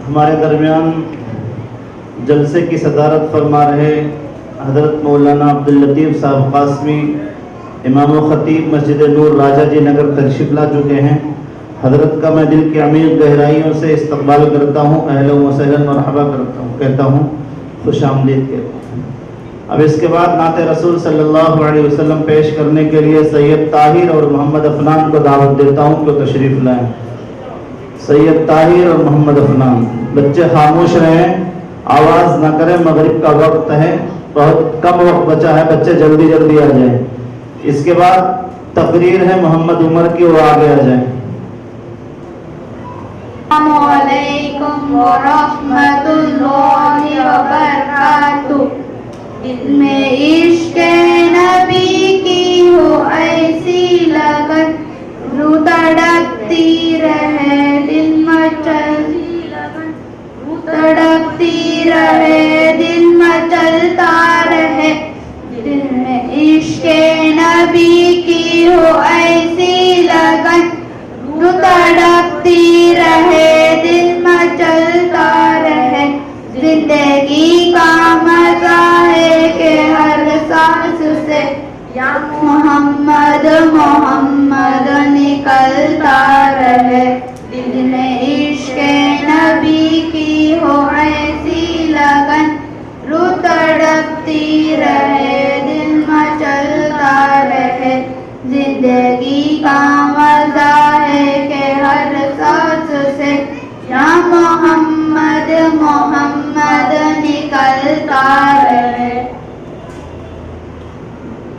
ہمارے درمیان جلسے کی صدارت فرما رہے حضرت مولانا عبداللطیف صاحب قاسمی امام و خطیب مسجد نور راجہ جی نگر تشریف لا چکے ہیں. حضرت کا میں دل کی عمیق گہرائیوں سے استقبال کرتا ہوں، اہلا و سہلا مرحبا کہتا ہوں، خوش آمدید کہتا ہوں. اب اس کے بعد نعت رسول صلی اللہ علیہ وسلم پیش کرنے کے لیے سید طاہر اور محمد عفنان کو دعوت دیتا ہوں کہ تشریف لائیں. سید طاہر اور محمد عفنان. بچے خاموش رہیں، آواز نہ کریں، مغرب کا وقت ہے، بہت کم وقت بچا ہے، بچے جلدی جلدی آ جائیں. اس کے بعد تقریر ہے محمد عمر کی، وہ آگے آ جائیں. السلام علیکم ورحمۃ اللہ وبرکاتہ. دل میں عشق نبی کی ہو ایسی لگن، روح تڑپتی رہے دل تڑپتی رہے دل مچلتا رہے. دل میں عشق نبی کی ہو ایسی لگن، روح تڑپتی رہے دل مچلتا رہے. زندگی کا مزہ ہے کہ ہر سانس سے یا محمد محمد نکلتا رہے. دل میں عشق نبی کی ہو ایسی لگن، روح تڑپتی رہے دل مچلتا رہے. زندگی کا مزہ ہے کہ ہر سانس سے یا محمد محمد نکلتا رہے.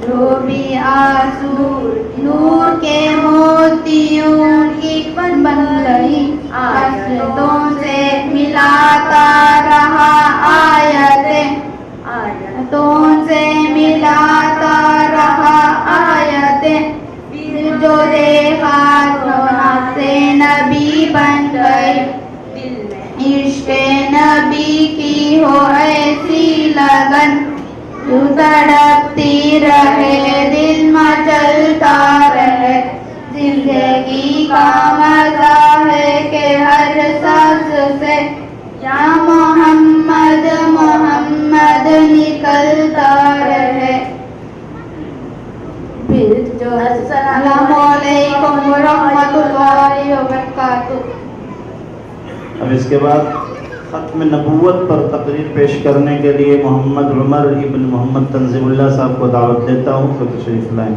جو بھی آنسو نور کے موتیوں کی بن گئی، آیتوں سے ملاتا رہا آیتیں، آیتوں سے ملاتا رہا آیتیں. جو دیکھا تو نعت نبی بن گئی. دل میں عشق نبی کی ہو ایسی لگن، جو تڑپتی رہے دل مچلتا رہے. زندگی کا مزہ ہے کہ ہر سانس سے یا محمد محمد نکلتا رہے. السلام علیکم ورحمۃ اللہ وبرکاتہ. اب اس کے بعد ختم نبوت پر تقریر پیش کرنے کے لیے محمد عمر ابن محمد تنظیم اللہ صاحب کو دعوت دیتا ہوں کہ تشریف لائیں.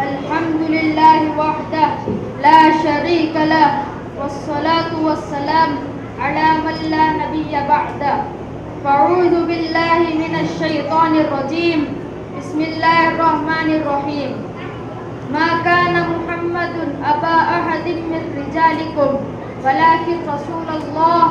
الحمد للہ وحدہ لا شریک لہ والصلاة والسلام علی من لا نبی بعدہ. فاعوذ باللہ من الشیطان الرجیم. بسم اللہ الرحمن الرحیم. ما كان محمد أبا أحد من رجالكم ولكن رسول الله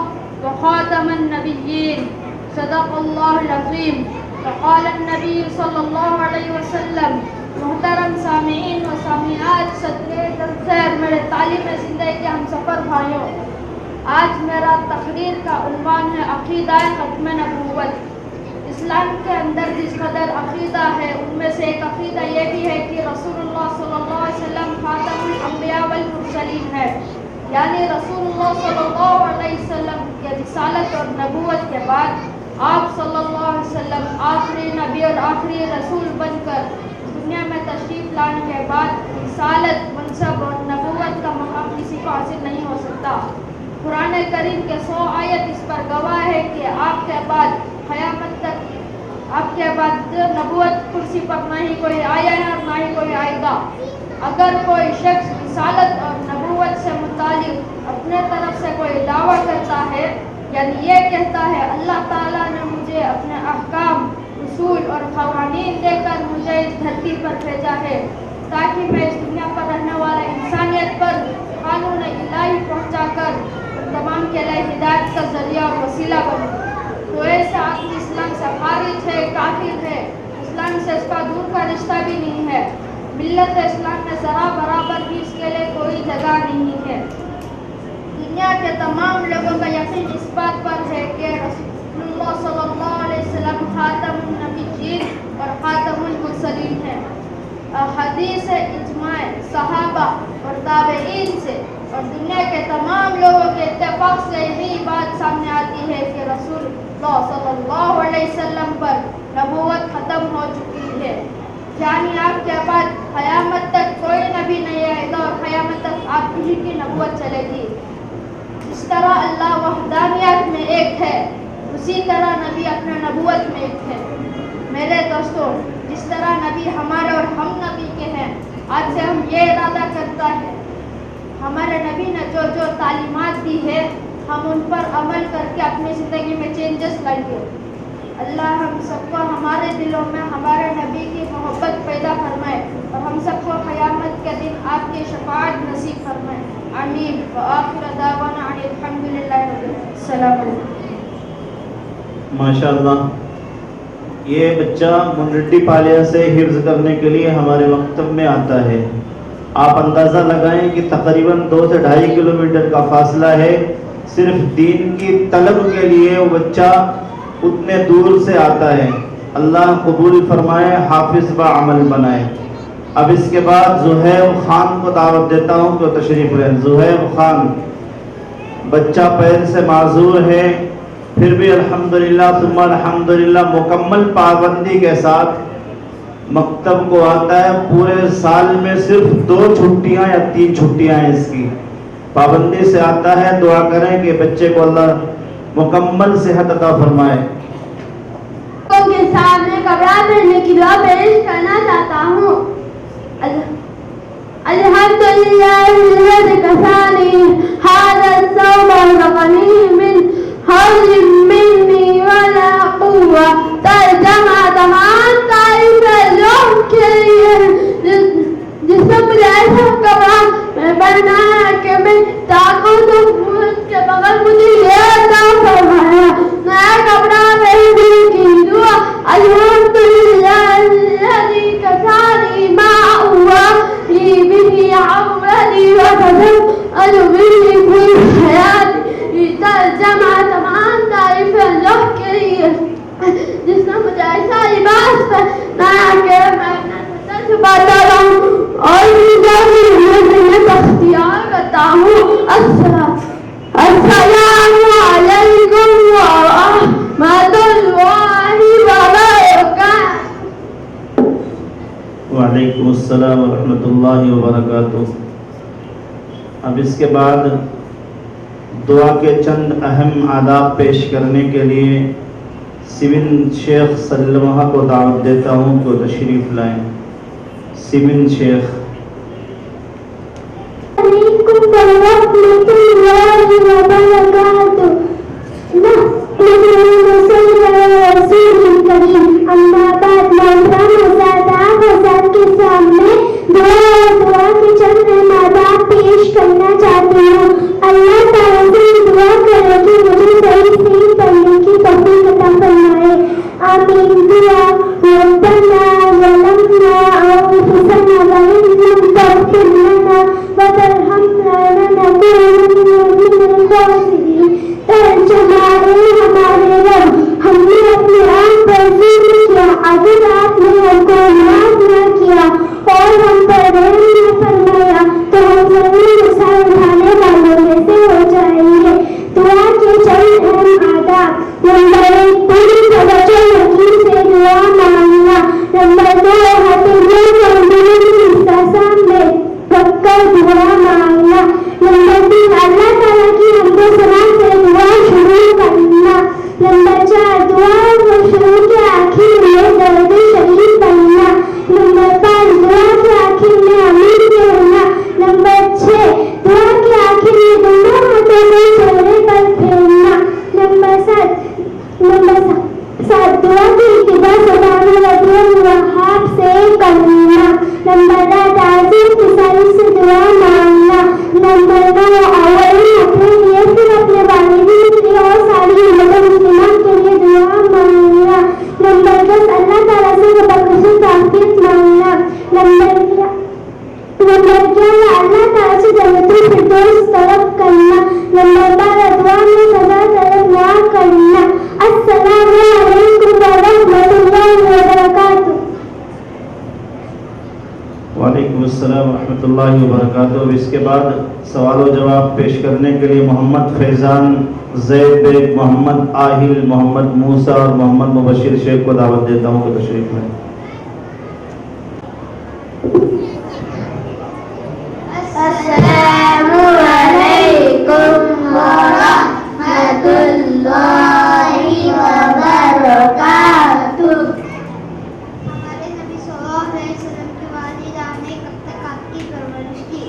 وخاتم النبيين. صدق الله العظيم. فقال النبي صلى الله عليه وسلم. محترم سامعین و سامعات، صدر خیر میرے تعلیم زندگی کے ہم سفر بھائیوں، آج میرا تقریر کا عنوان ہے عقیدہ ختم نبوت. اسلام کے اندر جس قدر عقیدہ ہے، ان میں سے ایک عقیدہ یہ بھی ہے کہ رسول اللہ صلی اللہ علیہ وسلم خاتم الانبیاء والمرسلین ہے، یعنی رسول اللہ صلی اللہ علیہ وسلم کی رسالت اور نبوت کے بعد آپ صلی اللہ علیہ وسلم آخری نبی اور آخری رسول بن کر دنیا میں تشریف لانے کے بعد رسالت، منصب اور نبوت کا مقام کسی کو حاصل نہیں ہو سکتا. قرآن کریم کے 100 آیت اس پر گواہ ہے کہ آپ کے بعد قیامت تک آپ کے بعد نبوت کرسی پر نہ ہی کوئی آیا ہے اور نہ ہی کوئی آئے گا. اگر کوئی شخص رسالت اور نبوت سے متعلق اپنے طرف سے کوئی دعویٰ کرتا ہے، یعنی یہ کہتا ہے اللہ تعالیٰ نے مجھے اپنے احکام، اصول اور قوانین دے کر مجھے اس دھرتی پر بھیجا ہے تاکہ میں اس دنیا پر رہنے والے انسانیت پر قانون الہی پہنچا کر تمام کے لیے ہدایت کا ذریعہ اور وسیلہ بنوں، تو ایسے آدمی اسلام سے خارج ہے، کافر ہے. اسلام سے اس کا دور کا رشتہ بھی نہیں ہے. ملت اسلام میں ذرا برابر بھی اس کے لیے کوئی جگہ نہیں ہے. دنیا کے تمام لوگوں کا یقین اس بات پر ہے کہ رسول اللہ صلی اللہ علیہ وسلم خاتم النبیین اور خاتم المرسلین ہیں. حدیث اجماع صحابہ اور تابعین سے اور دنیا کے تمام لوگوں کے اتفاق سے یہی بات سامنے آتی ہے کہ رسول اللہ صلی اللہ علیہ وسلم پر نبوت ختم ہو چکی ہے، یعنی آپ کے بعد قیامت تک کوئی نبی نہیں آئے گا اور قیامت تک آپ ہی کی نبوت چلے گی۔ جس طرح اللہ وحدانیت میں ایک ہے، اسی طرح نبی اپنا نبوت میں ایک ہے۔ میرے دوستوں، جس طرح نبی ہمارے اور ہم نبی کے ہیں، آج سے ہم یہ ارادہ کرتا ہے ہمارے نبی نے جو جو تعلیمات دی ہے ہم ان پر عمل کر کے اپنی زندگی میں چینجز لائیں گے۔ اللہ ہم سب کو ہمارے دلوں میں ہمارے نبی کی محبت پیدا فرمائے اور ہم سب کو قیامت کے دن آپ کی شفاعت نصیب فرمائے، آمین۔ وآخر دعوانا ان الحمدللہ رب العالمین۔ السلام علیکم۔ ماشاءاللہ، یہ بچہ منڈی پالیہ سے حفظ کرنے کے لیے ہمارے مکتب میں آتا ہے۔ آپ اندازہ لگائیں کہ تقریباً 2 سے 2.5 کلومیٹر کا فاصلہ ہے، صرف دین کی طلب کے لیے وہ بچہ اتنے دور سے آتا ہے۔ اللہ قبول فرمائے، حافظ و عمل بنائے۔ اب اس کے بعد زہیب خان کو دعوت دیتا ہوں کہ وہ تشریف لائیں۔ زہیب خان، بچہ پیر سے معذور ہے، پھر بھی الحمدللہ ثم الحمدللہ مکمل پابندی کے ساتھ مکتب کو آتا ہے۔ پورے سال میں صرف 2 چھٹیاں یا 3 چھٹیاں ہیں اس کی، پابندی سے آتا ہے۔ دعا کریں کہ بچے کو اللہ مکمل صحت عطا فرمائے۔ کے سامنے گھبراہٹ بھرنے کی دعا پیش کرنا چاہتا ہوں۔ الحمدللہ الذی کسانی ھذا الثوب ورزقنی من حول منی ولا قوة۔ ترجمہ: تمام تعریف لوگ کے لیے جسم ایسا کپڑا میں بنا کہ میں طاقت و قوت کے بغیر مجھے یہ عطا فرمایا۔ نیا کپڑا میرے دل کی دعا۔ الحمدللہ الذی کسانی ما ہوا لی به عملی وفضل الولی فی حیاتی۔ ترجمہ: تمام تعریف اللہ کے لیے جس نے مجھے ایسا لباس پہنایا کہ میں اپنا سر چھپاتا رہوں اور میں بختیار رہتا ہوں۔ السلام علیکم ورحمۃ اللہ وبرکاتہ۔ وعلیکم السلام ورحمۃ اللہ وبرکاتہ۔ اب اس کے بعد دعا کے چند اہم آداب پیش کرنے کے لیے سیون شیخ سلمہ کو دعوت دیتا ہوں کہ تشریف لائیں۔ سیون شیخ۔ علیکم ورحمۃ اللہ وبرکاتہ۔ اما بعد، محترم حضرات کے سامنے دعا کے چند آداب پیش کرنا چاہتی ہوں۔ اللہ تعالیٰ سے دعا کرے کہ مجھے صحیح پڑھنے کی توفیق عطا فرمائے، آمین۔ دعا: ربنا ظلمنا انفسنا وان لم تغفر لنا وترحمنا لنكونن من الخاسرین۔ ترجمہ: اے ہمارے رب، ہم نے اپنے آپ پر ظلم کیا، اگر آپ نے ہم کو معاف نہ کیا اور ہم پر رحم نہ فرمایا تو ہم ضرور نقصان اٹھانے والوں میں سے ہو جائیں گے۔ دعا کے چند اہم آداب: نمبر 1، پوری توجہ یقین سے دعا مانگنا۔ نمبر 2، ہتھیلیوں کو انگلیوں کی حصہ سامنے رکھ کر دعا مانگنا۔ نمبر 3، اللہ تعالیٰ کی حمد و ثنا سے دعا شروع کرنا۔ نمبر 4، دعا کو شروع کے آخر میں درود شریف پڑھنا۔ نمبر 5، دعا کے آخر میں آمین کہنا۔ نمبر 6، دعا کے آخر میں دونوں ہاتھوں کو چہرے پر پھیرنا۔ نمبر 7، دعا کی ابتدا سبحان ربی الوہاب سے کرنا۔ نمبر 8، عظیم مثال سے دعا مانگنا۔ نمبر 9، اول اپنے لیے پھر اپنے والدین کے اور ساری امت مسلمان کے لیے دعا مانگنا۔ نمبر 10، اللہ تعالیٰ سے بخشش عافیت مانگنا۔ نمبر 11، اللہ تعالیٰ سے جنت الفردوس طلب کرنا۔ نمبر 12، دعا میں سزا طلب نہ کرنا۔ السلام علیکم ورحمۃ اللہ وبرکاتہ۔ وعلیکم السلام ورحمۃ اللہ وبرکاتہ. اس کے بعد سوال و جواب پیش کرنے کے لیے محمد فیضان، زید بیگ، محمد آہل، محمد موسیٰ اور محمد مبشر شیخ کو دعوت دیتا ہوں کہ تشریف لائیں. السلام علیکم ورحمۃ اللہ وبرکاتہ. ہمارے نبی صلی اللہ علیہ وسلم کی والدہ نے کب تک آپ کی پرورش کی؟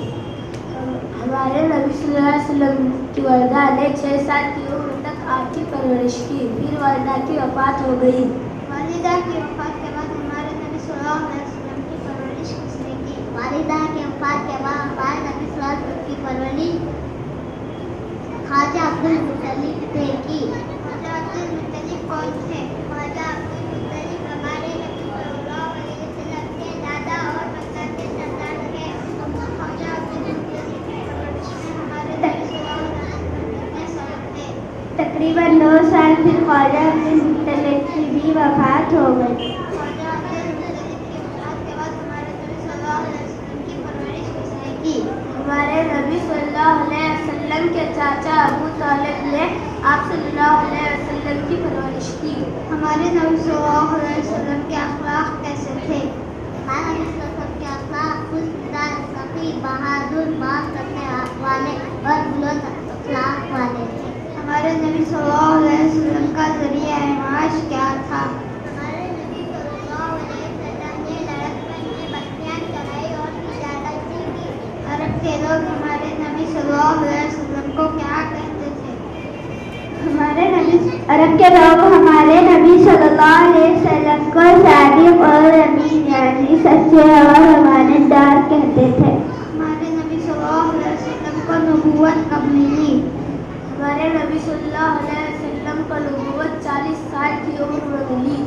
ہمارے نبی صلی اللہ علیہ وسلم کی والدہ نے 6 سال کی عمر تک آپ کی پرورش کی، پھر والدہ کی وفات ہو گئی. والدہ کی وفات کے بعد ہمارے نبی صلی اللہ علیہ وسلم کی پرورش کس نے کی؟ والدہ کی وفات کے بعد ہمارے نبی صلی اللہ علیہ وسلم کی پرورش خواجہ عبدالمطلب نے کی. خواجہ عبدالمطلب کون تھے؟ خواجہ عبدالمطلب ہمارے نبی صلی اللہ علیہ وسلم کے دادا اور مکہ کے سردار تھے. خواجہ عبدالمطلب کی پرورش میں ہمارے نبی صلی اللہ علیہ وسلم کتنے سال تھے؟ تقریباً 9 سال. پھر خواجہ عبدالمطلب کی بھی وفات ہو گئی. خواجہ عبدالمطلب کی وفات کے بعد ہمارے نبی صلی اللہ علیہ وسلم کی پرورش کس نے کی؟ ہمارے نبی صلی اللہ علیہ وسلم کے چاچا ابو طالب نے آپ صلی اللہ علیہ وسلم کی پرورش کی. ہمارے نبی صلی اللہ علیہ وسلم کے اخلاق کیسے تھے؟ ہمارے نبی صلی اللہ علیہ وسلم کے اخلاق خوشگوار، سخی، بہادر، معاف کرنے والے اور بلند اخلاق والے تھے. ہمارے نبی صلی اللہ علیہ وسلم کا ذریعہ معاش کیا تھا؟ ہمارے نبی صلی اللہ علیہ وسلم نے لڑکپن میں بکریاں چرائی اور تجارت کی. عرب کے لوگ ہمارے نبی صلی اللہ علیہ وسلم کو کیا کہتے تھے؟ عرب کے لوگ ہمارے نبی صلی اللہ علیہ وسلم کو صادق اور امین یعنی سچے اور امانت دار کہتے تھے. ہمارے نبی صلی اللہ علیہ وسلم کو نبوت کب ملی؟ ہمارے نبی صلی اللہ علیہ وسلم کو نبوت 40 سال کی عمر میں ملی.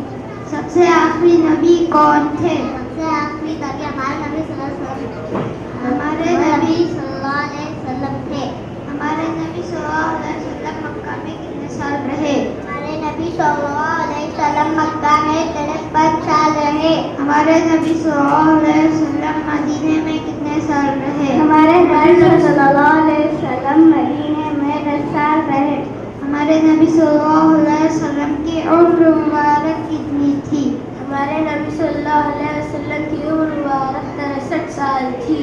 سب سے آخری نبی کون تھے؟ سب سے آخری نبی ہمارے نبی صلی اللہ علیہ وسلم ہمارے نبی صلی اللہ علیہ وسلم تھے. ہمارے نبی صلی اللہ علیہ وسلم مکہ میں کتنے سال رہے؟ ہمارے نبی صلی اللہ علیہ وسلم مکہ میں 53 سال رہے. ہمارے نبی صلی اللہ علیہ وسلم مدینے میں کتنے سال رہے؟ ہمارے نبی صلی اللہ علیہ وسلم مدینے میں 10 سال رہے. ہمارے نبی صلی اللہ علیہ وسلم کی عمر مبارک کتنی تھی؟ ہمارے نبی صلی اللہ علیہ وسلم کی عمر مبارک 63 سال تھی.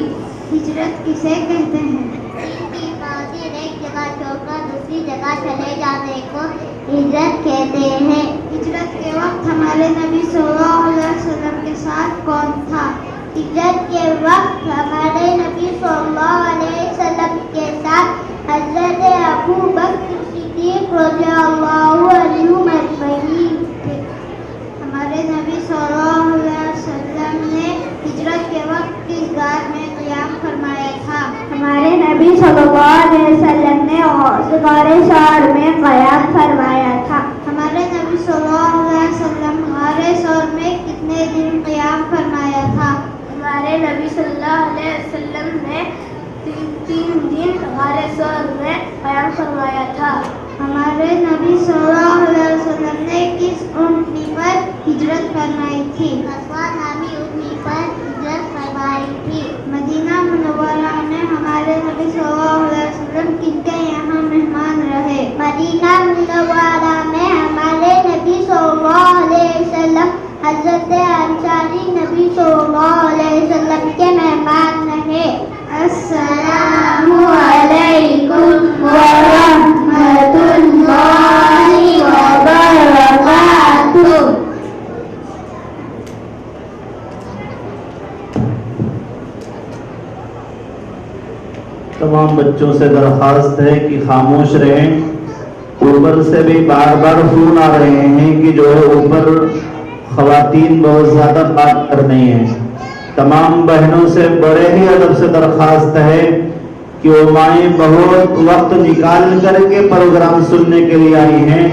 ہجرت کسے کہتے ہیں؟ ایک جگہ چھوڑ کر دوسری جگہ چلے جانے کو ہجرت کہتے ہیں. ہجرت کے وقت ہمارے نبی صلی اللہ علیہ وسلم کے ساتھ کون تھا؟ ہجرت کے وقت ہمارے نبی صلی اللہ علیہ وسلم کے ساتھ حضرت ابو بکر صدیق رضی اللہ عنہ اجمعین تھے. ہمارے نبی صلی اللہ علیہ وسلم نے ہجرت کے وقت کس غار میں قیام فرمایا تھا؟ ہمارے نبی صلی اللہ علیہ وسلم نے غار ثور میں قیام فرمایا تھا. ہمارے نبی صلی اللہ علیہ وسلم غار ثور میں کتنے دن قیام فرمایا تھا؟ ہمارے نبی صلی اللہ علیہ وسلم نے 3 دن غار ثور میں قیام فرمایا تھا. ہمارے نبی صلی اللہ علیہ وسلم نے کس اونٹنی پر ہجرت فرمائی تھی؟ قصوہ نامی اونٹنی پر ہجرت فرمائی تھی. مدینہ منورہ میں ہمارے نبی صلی اللہ علیہ وسلم کن کے یہاں مہمان رہے؟ مدینہ منورہ میں ہمارے نبی صلی اللہ علیہ وسلم حضرت انصاری نبی صلی اللہ علیہ وسلم کے مہمان رہے. السلام علیکم ورحمۃ اللہ وبرکاتہ. تمام بچوں سے درخواست ہے کہ خاموش رہیں. اوپر سے بھی بار بار فون آ رہے ہیں کہ جو ہے اوپر خواتین بہت زیادہ بات کر رہی ہیں. تمام بہنوں سے بڑے ہی ادب سے درخواست ہے کہ وہ مائیں بہت وقت نکال کر کے پروگرام سننے کے لیے آئی ہیں،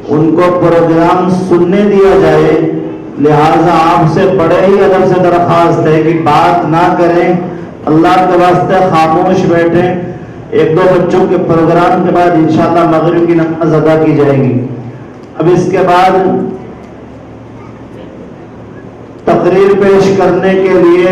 ان کو پروگرام سننے دیا جائے. لہٰذا آپ سے بڑے ہی ادب سے درخواست ہے کہ بات نہ کریں، اللہ کے واسطے خاموش بیٹھیں. 1-2 بچوں کے پروگرام کے بعد انشاءاللہ مغرب کی نماز ادا کی جائے گی. اب اس کے بعد تقریر پیش کرنے کے لیے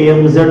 EMZ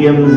EMZ।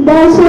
10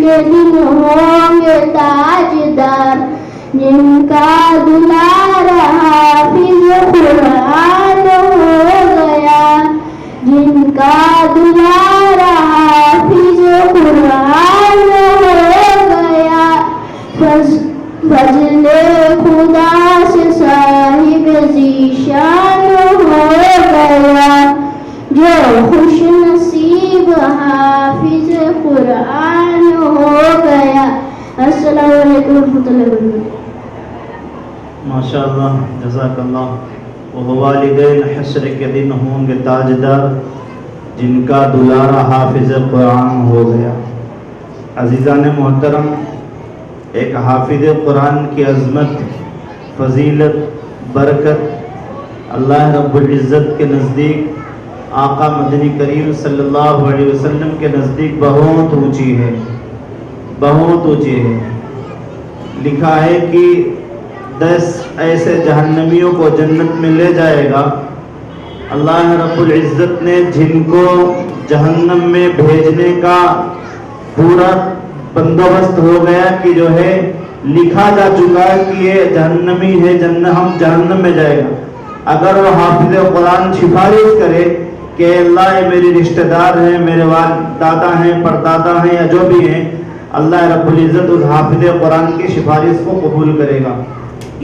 کے دن ہوں گے تاجدار جن کا دلارا حافظ قرآن ہو گیا جن کا دلارا حافظ قرآن ہو گیا فضل خدا سے صاحب ذیشان ہو گیا جو خوش نصیب حافظ قرآن ہو گیا. السلام علیکم ورحمۃ اللہ وبرکاتہ. ماشاء اللہ جزاک اللہ. وہ والدین حشر کے دن ہوں گے تاجدار جن کا دلارا حافظ قرآن ہو گیا. عزیزان محترم، ایک حافظ قرآن کی عظمت، فضیلت، برکت اللہ رب العزت کے نزدیک، آقا مدنی کریم صلی اللہ علیہ وسلم کے نزدیک بہت اونچی ہے، بہت اونچی ہے. لکھا ہے کہ 10 ایسے جہنمیوں کو جنت میں لے جائے گا. اللہ رب العزت نے جن کو جہنم میں بھیجنے کا پورا بندوبست ہو گیا کہ جو ہے لکھا جا چکا ہے کہ یہ جہنمی ہے، ہم جہنم میں جائے گا. اگر وہ حافظ قرآن سفارش کرے کہ اللہ یہ میری رشتہ دار ہیں، میرے دادا ہیں، پردادا ہیں یا جو بھی ہیں، اللہ رب العزت اس حافظ قرآن کی سفارش کو قبول کرے گا.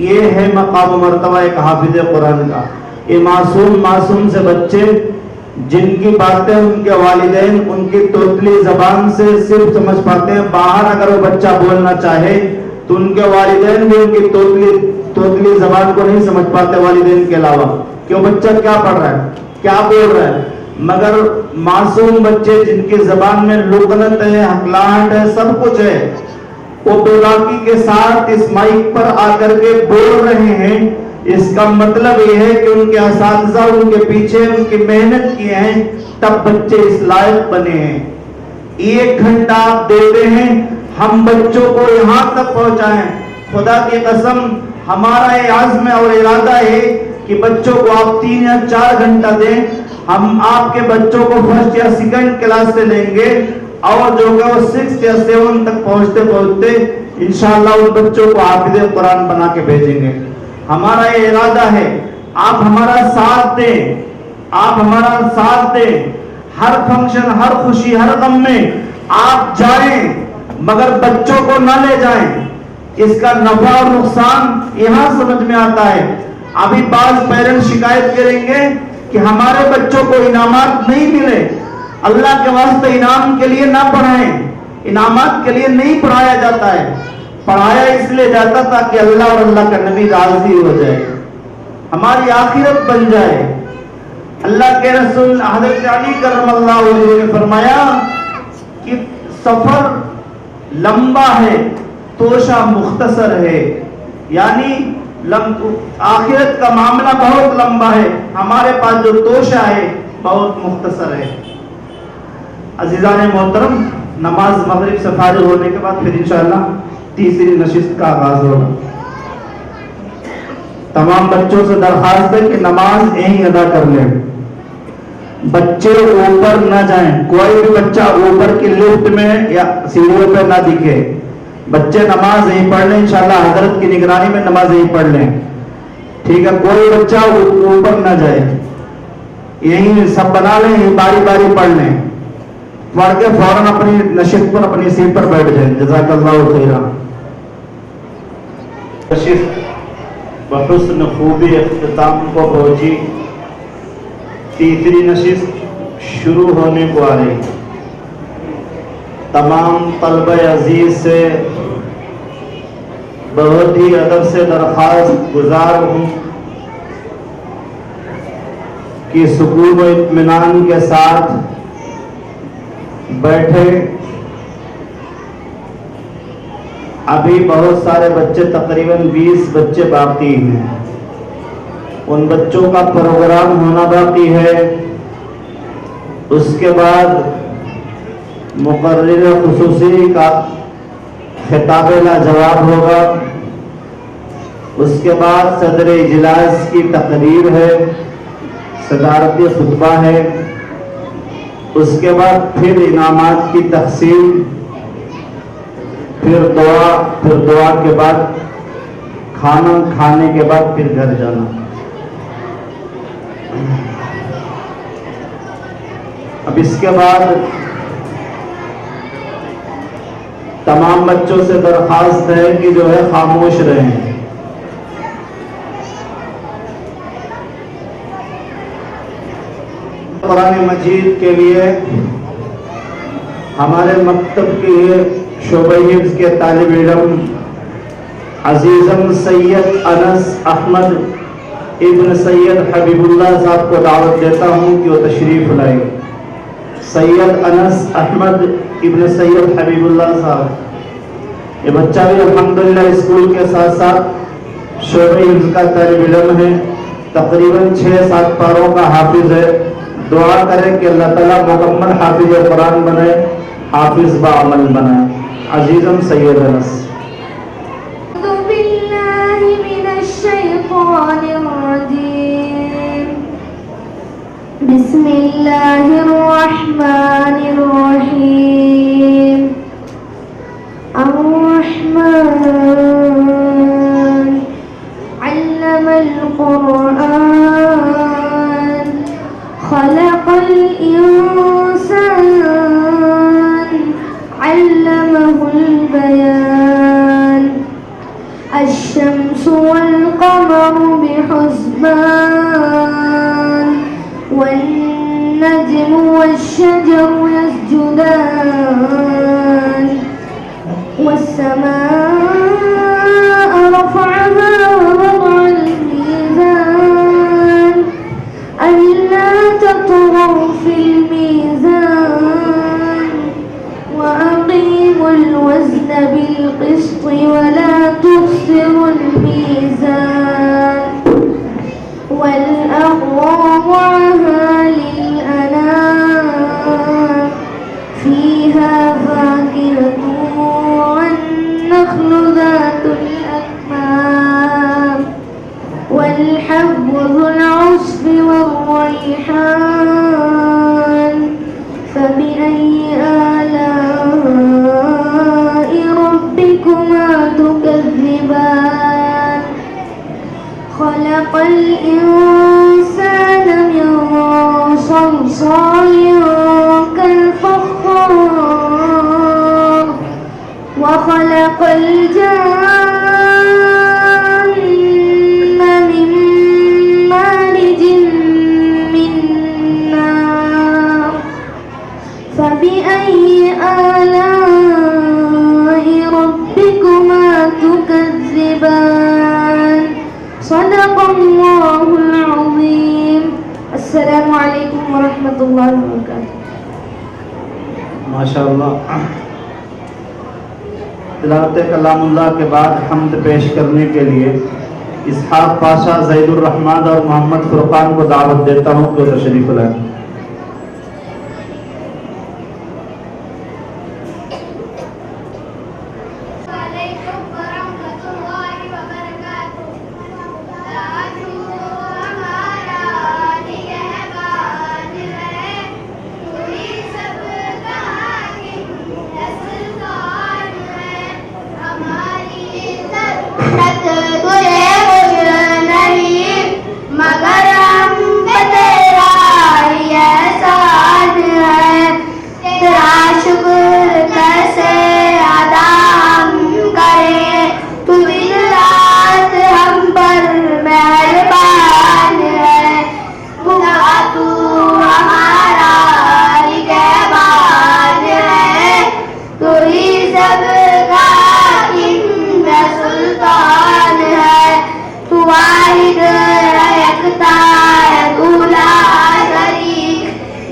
یہ ہے مقام و مرتبہ ایک حافظ قرآن کا. یہ معصوم سے بچے جن کی باتیں ان کے والدین ان کی توتلی زبان سے صرف سمجھ پاتے ہیں. باہر اگر وہ بچہ بولنا چاہے تو ان کے والدین بھی ان کی توتلی زبان کو نہیں سمجھ پاتے والدین کے علاوہ کہ وہ بچہ کیا پڑھ رہا ہے، کیا بول رہا ہے. مگر معصوم بچے جن کی زبان میں لغنت ہے، حقلاہٹ ہے، سب کچھ ہے، وہ بے باکی کے ساتھ اس مائک پر آ کر کے بول رہے ہیں. اس کا مطلب یہ ہے کہ ان کے اساتذہ ان کے پیچھے ان کی محنت کی ہیں، تب بچے اس لائق بنے ہیں. 1 گھنٹہ آپ دیتے ہیں، ہم بچوں کو یہاں تک پہنچائیں. خدا کی قسم ہمارا یہ عزم اور ارادہ ہے کہ بچوں کو آپ 3 یا 4 گھنٹہ دیں. ہم آپ کے بچوں کو 1st یا 2nd کلاس سے لیں گے اور جو کہ وہ 6 یا 7 تک پہنچتے انشاءاللہ ان بچوں کو حافظ قرآن بنا کے بھیجیں گے. ہمارا یہ ارادہ ہے. آپ ہمارا ساتھ دیں، آپ ہمارا ساتھ دیں. ہر فنکشن، ہر خوشی، ہر غم میں آپ جائیں مگر بچوں کو نہ لے جائیں. اس کا نفع اور نقصان یہاں سمجھ میں آتا ہے. ابھی بعض پیرنٹس شکایت کریں گے کہ ہمارے بچوں کو انعامات نہیں ملے. اللہ کے واسطے انعام کے لیے نہ پڑھائیں. انعامات کے لیے نہیں پڑھایا جاتا ہے. پڑھایا اس لیے جاتا تھا کہ اللہ اور اللہ کا نبی راضی ہو جائے، ہماری آخرت بن جائے. اللہ کے رسول حضرت علی کرم اللہ وجہہ نے فرمایا کہ سفر لمبا ہے، توشہ مختصر ہے. یعنی آخرت کا معاملہ بہت لمبا ہے، ہمارے پاس جو توشہ ہے بہت مختصر ہے. عزیزان محترم، نماز مغرب سے فارغ ہونے کے بعد پھر انشاءاللہ تیسری نشست کا آغاز ہوگا. تمام بچوں سے درخواست ہے کہ نماز یہیں ادا کر لیں. بچے اوپر نہ جائیں، کوئی بھی بچہ اوپر کی لفٹ میں یا سیڑھیوں پہ نہ دکھے. بچے نماز یہیں پڑھ لیں، انشاءاللہ حضرت کی نگرانی میں نماز یہیں پڑھ لیں. ٹھیک ہے، کوئی بچہ اوپر نہ جائے، یہیں سب بنا لیں، یہیں باری باری پڑھ لیں. پڑھ کے فوراً اپنی نشست پر اپنی سیٹ پر بیٹھ جائیں. جزاک اللہ خیرا. نشست بحسن خوبی اختتام کو پہنچی. تیسری نشست شروع ہونے کو آ رہی. تمام طلبہ عزیز سے بہت ہی ادب سے درخواست گزار ہوں کہ سکون و اطمینان کے ساتھ بیٹھے. ابھی بہت سارے بچے، تقریباً 20 بچے باقی ہیں. ان بچوں کا پروگرام ہونا باقی ہے. اس کے بعد مقرر خصوصی کا خطاب لا جواب ہوگا. اس کے بعد صدر اجلاس کی تقریر ہے، صدارتی خطبہ ہے. اس کے بعد پھر انعامات کی تقسیم، پھر دعا کے بعد کھانا کھانے کے بعد پھر گھر جانا. اب اس کے بعد تمام بچوں سے درخواست ہے کہ جو ہے خاموش رہیں. قرآن مجید کے لیے ہمارے مکتب کے شعبہ حفظ کے طالب علم عزیزم سید انس احمد ابن سید حبیب اللہ صاحب کو دعوت دیتا ہوں کہ وہ تشریف لائیں. سید انس احمد ابن سید حبیب اللہ صاحب، یہ بچہ بھی الحمدللہ اسکول کے ساتھ ساتھ شعبہ حفظ کا طالب علم ہے، تقریباً 6-7 پاروں کا حافظ ہے. دعا کریں کہ اللہ تعالیٰ مکمل حافظ قرآن بنائے، حافظ بعمل بنائے. عزیزم سید انس. أعوذ بالله من الشيطان الرجيم. بسم الله الرحمن الرحيم. الرحمن علم القرآن خلق الإنسان علمه البيان. الشمس والقمر بحسبان والنجم والشجر يسجدان. والسماء رفعها ووضع الميزان ألا تطغوا في الميزان وأقيموا الوزن بالقسط ولا تخسروا الميزان. والأرض وضعها للأنام فيها فاكهة والنخل ذات الأكمام والحب ذو العصف والريحان. فبأي آلاء ربكما تكذبان. خلق الإنسان من صلصال كالفخار وخلق الجن من مارج من نار. فبأي آلاء ربكما تكذبان. صدق الله العظيم. السلام عليكم ورحمة الله وبركاته. ماشاءاللہ. تلاوت کلام اللہ کے بعد حمد پیش کرنے کے لیے اسحاق پاشا، زید الرحمن اور محمد فرقان کو دعوت دیتا ہوں کہ وہ تشریف لائیں. مگر ہم پہ تیرا ہی احسان ہے. تیرا شکر کیسے ادا ہم کریں. تو دن رات ہم پر مہربان ہے. خدا تو ہمارا نگہبان ہے. تو ہی سب کا سلطان ہے. تو واحد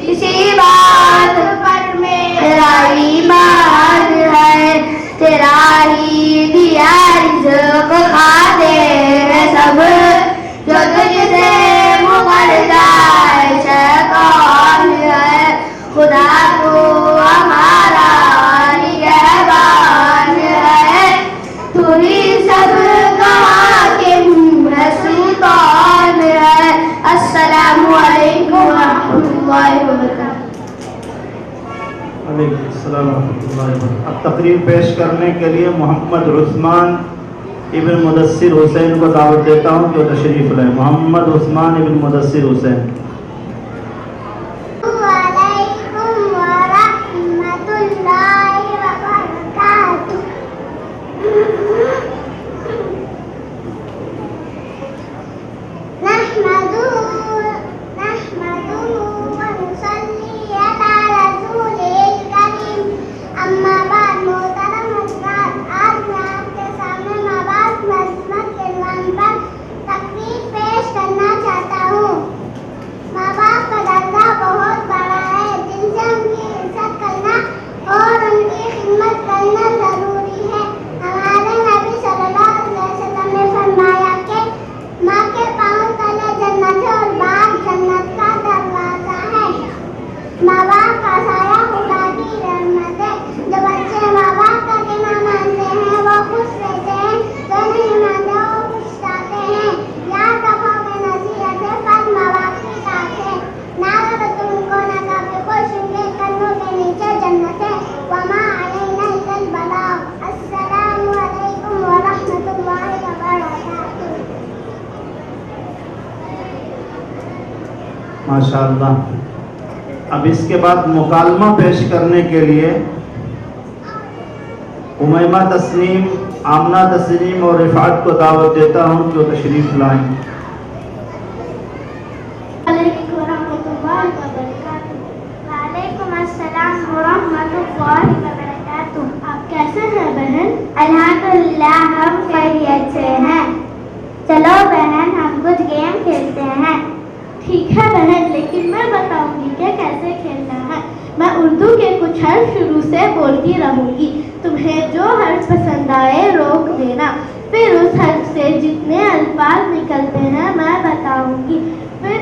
اسی بات پر میرا ایمان ہے. تیرا ہی دیا رزق کھاتے ہیں سب جو تجھ سے مکر جائے شیطان ہے. خدا تو ہمارا نگہبان ہے. تو ہی سب کا حاکم ہے، سلطان ہے. السلام علیکم ورحمۃ اللہ وبرکاتہ. علیکم السلام ورحمۃ اللہ وبرکاتہ. تقریر پیش کرنے کے لیے محمد عثمان ابن مدثر حسین کو دعوت دیتا ہوں کہ وہ تشریف لائیں. محمد عثمان ابن مدثر حسین. وعلیکم ورحمۃ اللہ وبرکاتہ. نحمده ونصلي على رسوله الكريم. اما بعد محترم حضرات، آج میں آپ کے سامنے مابعث مذمت کے عنوان پر تقریر پیش کرنا چاہتا ہوں. ماں باپ کا درجہ بہت بڑا ہے، جن سے ان کی عزت کرنا اور ان کی خدمت کرنا ضروری ہے. ہمارے نبی صلی اللہ علیہ وسلم نے فرمایا کہ ماں کے پاؤں تلے جنت ہے اور باپ جنت کا دروازہ ہے. ماں باپ کا سایہ خدا کی رحمت ہے. جو بچے ماں باپ کا کہنا مانتے ہیں وہ خوش رہتے ہیں، جو نہیں مانتے وہ خوش رہتے ہیں. یاد رکھو کہ نصیحت فرض ماں باپ کی ساتھ ہے. نہ اگر تم کو نہ کبھی خوش ان کے قدموں کے نیچے جنت ہے. وما علینا الا البلاغ. السلام علیکم ورحمۃ اللہ وبرکاتہ. ماشاءاللہ. اب اس کے بعد مکالمہ پیش کرنے کے لیے امیمہ تسنیم، آمنہ تسنیم اور رفعت کو دعوت دیتا ہوں کہ وہ تشریف لائیں. علیکم ورحمۃ اللہ وبرکاتہ. وعلیکم السلام ورحمۃ اللہ وبرکاتہ. آپ کیسے ہیں بہن؟ الحمدللہ ہم خیریت سے ہیں. چلو بہن ہم کچھ گیم کھیلتے ہیں. ٹھیک ہے بہن، لیکن میں بتاؤں گی کہ کیسے کھیلنا ہے. میں اردو کے کچھ حرف شروع سے بولتی رہوں گی. تمہیں جو حرف پسند آئے روک دینا. پھر اس حرف سے جتنے الفاظ نکلتے ہیں میں بتاؤں گی. پھر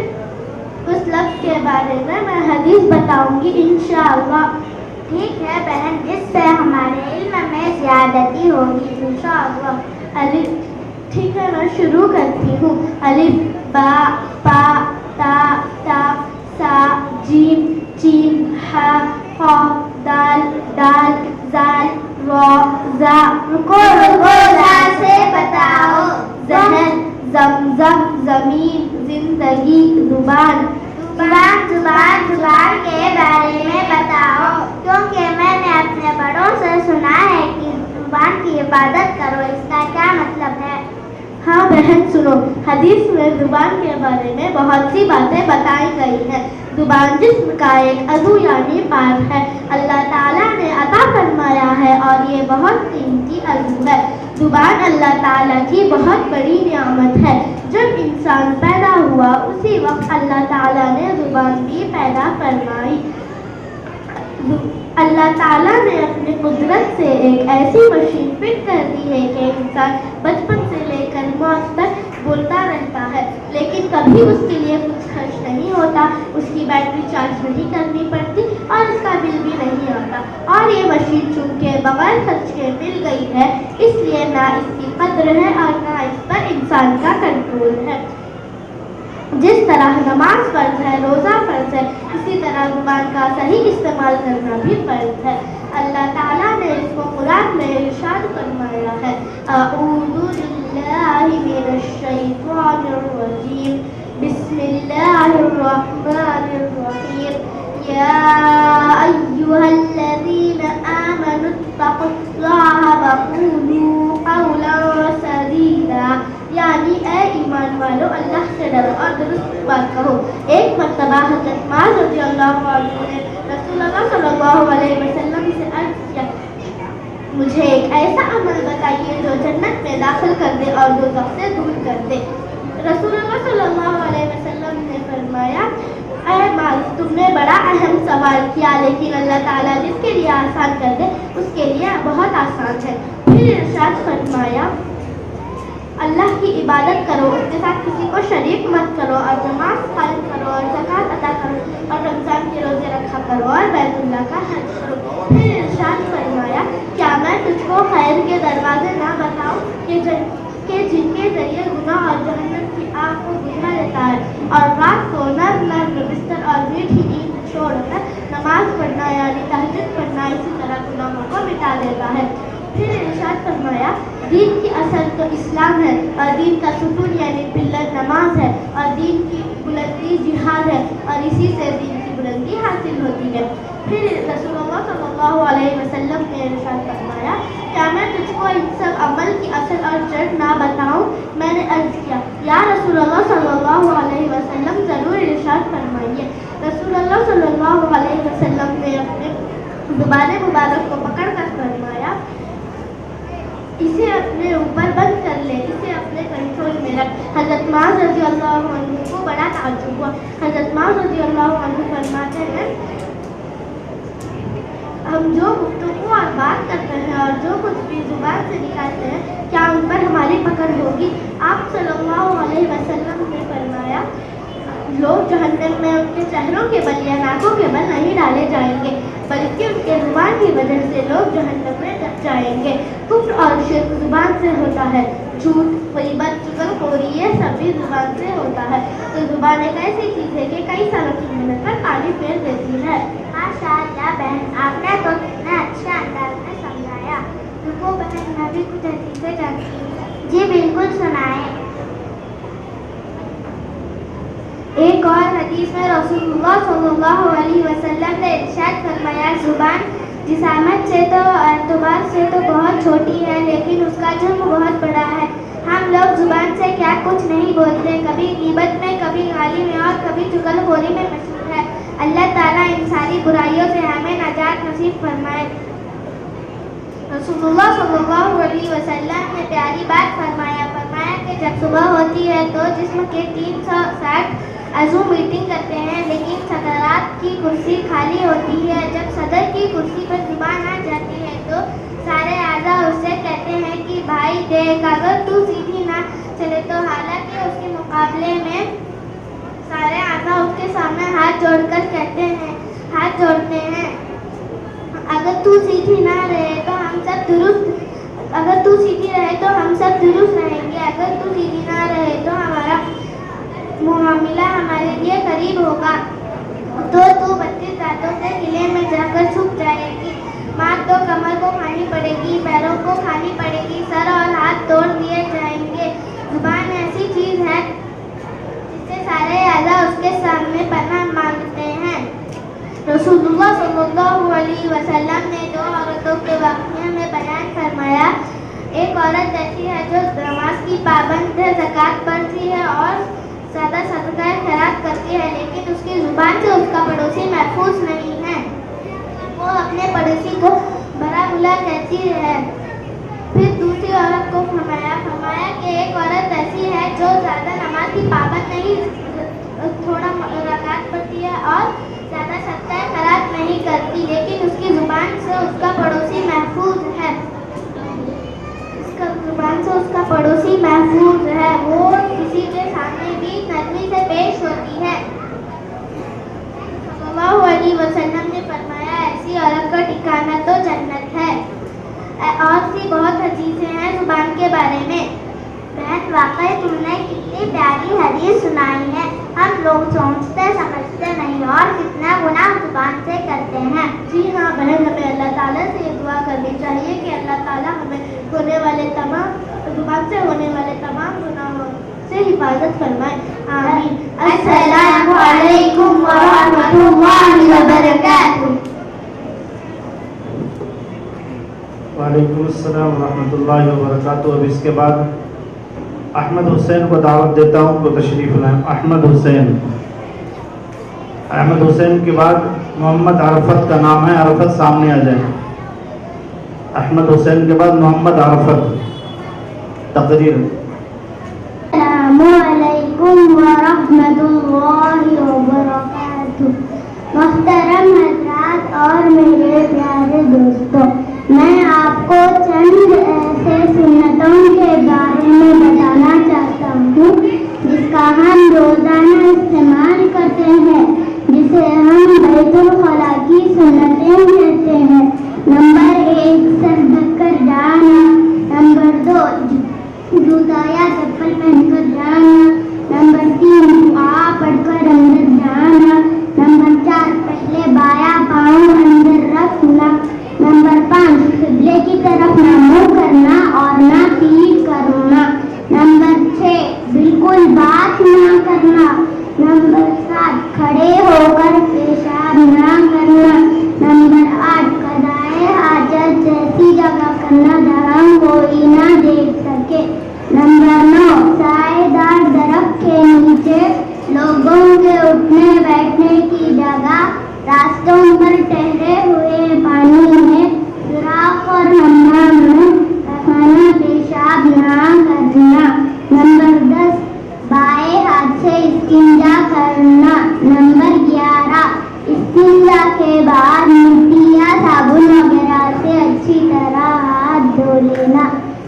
اس لفظ کے بارے میں حدیث بتاؤں گی انشاءاللہ. ٹھیک ہے بہن، جس سے ہمارے علم میں زیادتی ہوگی انشاءاللہ. الف. ٹھیک ہے میں شروع کرتی ہوں. الف با پا تا تا سا جیم چین ہا خا دال دال زال را زا. رکو زا سے بتاؤ. ذہن زمزم زمین زندگی زبان. زبان کے بارے میں بتاؤ، کیونکہ میں نے اپنے بڑوں سے سنا ہے کہ زبان کی عبادت کرو. اس کا کیا مطلب ہے؟ ہاں بہن سنو، حدیث میں زبان کے بارے میں بہت سی باتیں بتائی گئی ہیں. زبان جسم کا ایک عضو یعنی پارٹ ہے. اللہ تعالیٰ نے عطا فرمایا ہے اور یہ بہت قیمتی عضو ہے. زبان اللہ تعالیٰ کی بہت بڑی نعمت ہے. جب انسان پیدا ہوا اسی وقت اللہ تعالیٰ نے زبان بھی پیدا فرمائی. اللہ تعالیٰ نے اپنی قدرت سے ایک ایسی مشین فٹ کر دی ہے کہ انسان بچپن سے لے کر موت تک بولتا رہتا ہے، لیکن کبھی اس کے لیے کچھ خرچ نہیں ہوتا. اس کی بیٹری چارج نہیں کرنی پڑتی اور اس کا بل بھی نہیں آتا. اور یہ مشین چونکہ بغیر خرچ کے مل گئی ہے، اس لیے نہ اس کی قدر ہے اور نہ اس پر انسان کا کنٹرول ہے. جس طرح نماز فرض ہے، روزہ فرض ہے، اسی طرح زبان کا صحیح استعمال کرنا بھی فرض ہے. اللہ تعالیٰ نے اس کو قرآن میں ارشاد فرمایا ہے. اعوذ باللہ من الشیطان الرجیم. بسم اللہ الرحمن الرحیم. یا ایھا الذین آمنوا اتقوا اللہ وقولوا قولا سدیدا. یعنی اے ایمان والو اللہ سے ڈرو اور درست بات کہو. ایک مرتبہ حضرت معاذ رضی اللہ عنہ نے رسول اللہ صلی اللہ علیہ وسلم سے عرض کیا، مجھے ایک ایسا عمل بتائیے جو جنت میں داخل کر دے اور دوزخ سے دور کر دے. رسول اللہ صلی اللہ علیہ وسلم نے فرمایا، اے معاذ تم نے بڑا اہم سوال کیا، لیکن اللہ تعالیٰ جس کے لیے آسان کر دے اس کے لیے بہت آسان ہے. پھر ارشاد فرمایا، اللہ کی عبادت کرو، اس کے ساتھ کسی کو شریک مت کرو، اور نماز قائم کرو اور زکوٰۃ ادا کرو اور رمضان کے روزے رکھا کرو اور بیت اللہ کا حج کرو. پھر ارشاد فرمایا، کیا میں تجھ کو خیر کے دروازے نہ بتاؤں کہ جن کے ذریعے گناہ اور جہنم کی آگ کو بجھا دیتا ہے اور رات کو نرم نرم بستر اور میٹھی نیند چھوڑ کر نماز پڑھنا یعنی تہجد پڑھنا اسی طرح گناہوں کو مٹا دیتا ہے۔ پھر ارشاد فرمایا دین کی اصل تو اسلام ہے اور دین کا ستون یعنی پلر نماز ہے اور دین کی بلندی جہاد ہے اور اسی سے دین کی بلندی حاصل ہوتی ہے۔ پھر رسول اللہ صلی اللہ علیہ وسلم نے ارشاد فرمایا کیا میں تجھ کو ان سب عمل کی اصل اور جڑ نہ بتاؤں؟ میں نے عرض کیا یا رسول اللہ صلی اللہ علیہ وسلم ضرور ارشاد فرمائیے۔ رسول اللہ صلی اللہ علیہ وسلم نے اپنے زبان مبارک کو پکڑ کر فرمایا اسے اپنے اوپر بند کر لے، اسے اپنے کنٹرول میں رکھ۔ حضرت معاذ رضی اللہ عنہ کو بڑا تعجب ہوا۔ حضرت معاذ رضی اللہ عنہ فرماتے ہیں ہم جو گفتگو اور بات کرتے ہیں اور جو کچھ بھی زبان سے نکالتے ہیں کیا ان پر ہماری پکڑ ہوگی؟ آپ صلی اللہ علیہ وسلم نے فرمایا لوگ جہنم میں ان کے چہروں کے بل یا ناکوں کے بل نہیں ڈالے جائیں گے بلکہ ان کے زبان کی وجہ سے لوگ جہنم میں جائیں گے۔ کفر اور شرک زبان سے ہوتا ہے، جھوٹ، غیبت، چغلخوری یہ سب بھی زبان سے ہوتا ہے۔ تو زبان ایک ایسی چیز ہے کہ کئی سالوں کی محنت پر پانی پھیر دیتی ہے۔ ماشاء اللہ بہن، آپ نے تو کتنے اچھے انداز میں سمجھایا۔ رکو بہن، میں بھی کچھ حدیثیں جانتی ہوں۔ جی بالکل سنائیں۔ ایک اور حدیث میں رسول اللہ صلی اللہ علیہ وسلم نے ارشاد فرمایا زبان جسامت سے تو اعتبار سے تو بہت چھوٹی ہے لیکن اس کا جرم بہت بڑا ہے۔ ہم لوگ زبان سے کیا کچھ نہیں بولتے، کبھی غیبت میں، کبھی گالی میں اور کبھی چغلخوری میں مشہور ہے۔ اللہ تعالیٰ ان ساری برائیوں سے ہمیں نجات نصیب فرمائے۔ رسول اللہ صلی اللہ علیہ وسلم نے پیاری بات فرمایا کہ جب صبح ہوتی ہے تو جسم کے 360 عضو میٹنگ کرتے ہیں لیکن صدرات کی کرسی خالی ہوتی ہے۔ جب صدر کی کرسی پر زبان آ جاتی ہے تو سارے اعضاء اس سے کہتے ہیں کہ بھائی دیکھ اگر تو سیدھی نہ چلے تو، حالانکہ اس کے مقابلے میں سارے اعضاء اس کے سامنے ہاتھ جوڑ کر کہتے ہیں، ہاتھ جوڑتے ہیں اگر تو سیدھی نہ رہے تو ہم سب درست، اگر تو سیدھی رہے تو ہم سب درست رہیں گے، اگر تو سیدھی نہ رہے تو ہمارا معاملہ ہمارے لیے قریب ہوگا، تو 32 دانتوں سے قلعے میں جا کر چھپ جائے گی، ماں تو کمر کو کھانی پڑے گی، پیروں کو کھانی پڑے گی، سر اور ہاتھ توڑ دیے جائیں گے۔ زبان ایسی چیز ہے جس سے سارے اعضاء اس کے سامنے پناہ مانگتے ہیں۔ رسول اللہ صلی اللہ علیہ وسلم نے 2 عورتوں کے واقعے میں بیان فرمایا ایک عورت ایسی ہے جو نماز کی پابند ہے، زکوٰۃ پڑھتی ہے اور زیادہ صدقہ خیرات کرتی ہے لیکن اس کی زبان سے اس کا پڑوسی محفوظ نہیں ہے، وہ اپنے پڑوسی کو برا بلا کہتی ہے۔ پھر دوسری عورت کو فرمایا کہ ایک عورت ایسی ہے جو زیادہ نماز کی پابند نہیں، تھوڑا رکعت پڑھتی ہے اور زیادہ صدقہ خیرات نہیں کرتی لیکن اس کی زبان سے اس کا پڑوسی محفوظ ہے، زبان سے اس کا پڑوسی محفوظ ہے، وہ کسی کے سامنے بھی نرمی سے پیش ہوتی ہے۔ صلی اللہ علیہ وسلم نے فرمایا ایسی عورت کا ٹھکانہ تو جنت ہے۔ اور سی بہت حدیثیں ہیں زبان کے بارے میں۔ بہن واقعی تم نے کتنی پیاری حدیث سنائی ہے، ہم لوگ سوچتے سمجھتے نہیں اور کتنا گناہ زبان سے کرتے ہیں۔ جی ہاں بہن، ہمیں اللہ تعالیٰ سے یہ دعا کرنی چاہیے کہ اللہ تعالیٰ ہمیں زبان سے ہونے والے تمام گناہوں سے حفاظت فرمائے، آمین۔ السلام علیکم ورحمۃ اللہ وبرکاتہ۔ وعلیکم السلام ورحمۃ اللہ وبرکاتہ۔ اب اس کے بعد احمد حسین کو دعوت دیتا ہوں کہ تشریف لائیں۔ احمد حسین کے بعد محمد عرفت کا نام ہے، عرفت سامنے آ جائیں۔ احمد حسین کے بعد محمد عرفت۔ تقریر۔ السلام علیکم ورحمۃ اللہ وبرکاتہ۔ محترم حضرات اور میرے پیارے دوستوں، میں آپ کو چند ایسے سنتوں کے بارے میں بتانا چاہتا ہوں جس کا ہم روزانہ استعمال کرتے ہیں، جسے ہم بیت الخلاء کی سنتیں کہتے ہیں۔ نمبر 1 سر ڈھک کر جانا، نمبر 2 جوتا یا چپل پہن کر جانا، نمبر 3 دعا پڑھ کر اندر جانا، نمبر 4 پہلے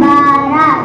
12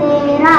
13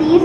30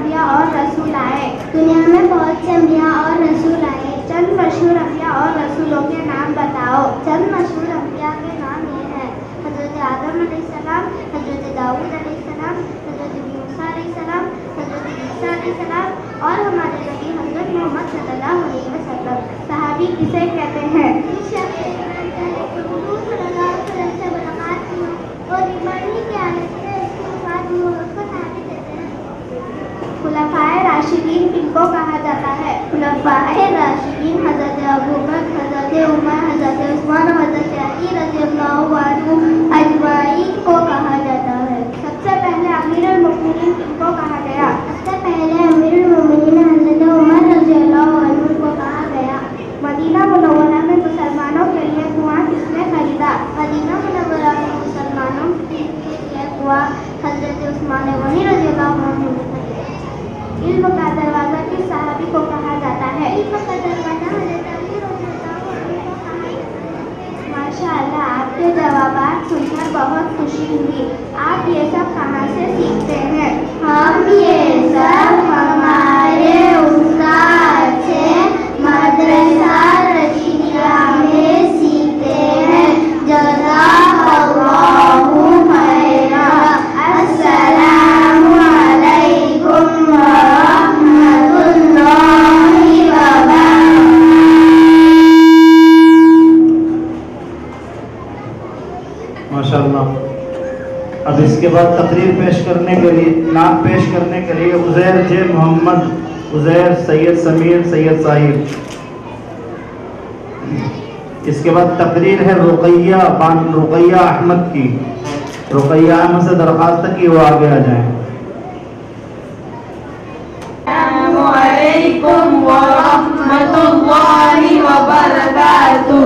انبیاء اور رسول آئے. دنیا میں بہت سے انبیاء اور رسول آئے. چند مشہور انبیاء اور رسولوں کے نام بتاؤ. چند مشہور انبیاء کے نام یہ ہیں: حضرت آدم علیہ السلام، حضرت داؤد علیہ السلام، حضرت موسیٰ علیہ السلام، حضرت عیسیٰ علیہ السلام اور ہمارے نبی حضرت محمد صلی اللہ علیہ وسلم. صحابی کسے کہتے ہیں؟ اور ایمانی کی حالت میں اس کے بعد وہ اس کو صحابی کہتے ہیں. خلفائے راشدین کن کو کہا جاتا ہے؟ خلفائے راشدین حضرت ابوبکر، حضرت عمر، حضرت عثمان اور حضرت علی رضی اللہ عنہم اجمعین کو کہا جاتا ہے. سب سے پہلے امیر المؤمنین کن کو کہا گیا؟ سب سے پہلے امیر المؤمنین حضرت عمر رضی اللہ عنہ کو کہا گیا. مدینہ منورہ میں مسلمانوں کے لیے کنواں کس نے خریدا؟ مدینہ منورہ میں مسلمانوں کے لیے کنواں حضرت عثمان غنی رضی اللہ عنہ نے خریدا. علم کا دروازہ کس صحابی کو کہا جاتا ہے؟ علم کا دروازہ حضرت علی رضی اللہ عنہ کو کہا جاتا ہے. ماشاء اللہ، آپ کے جوابات سن کر بہت خوشی ہوئی. آپ یہ سب کہاں سے سیکھتے ہیں؟ ہم یہ سب ہمارے استاد سے مدرسہ رشیدیہ میں سیکھتے ہیں. جزاک اللہ خیرا. السلام علیکم ورحمۃ اللہ وبرکاتہ. ماشاء اللہ. اب اس کے بعد تقریر پیش کرنے کے لیے، نعت پیش کرنے کے لیے عزیر جے محمد، عزیر، سید سمیر، سید ساحر. اس کے بعد تقریر ہے رقیہ احمد کی. رقیہ احمد سے درخواست ہے کہ وہ آگے آ جائیں. السلام علیکم ورحمۃ اللہ وبرکاتہ.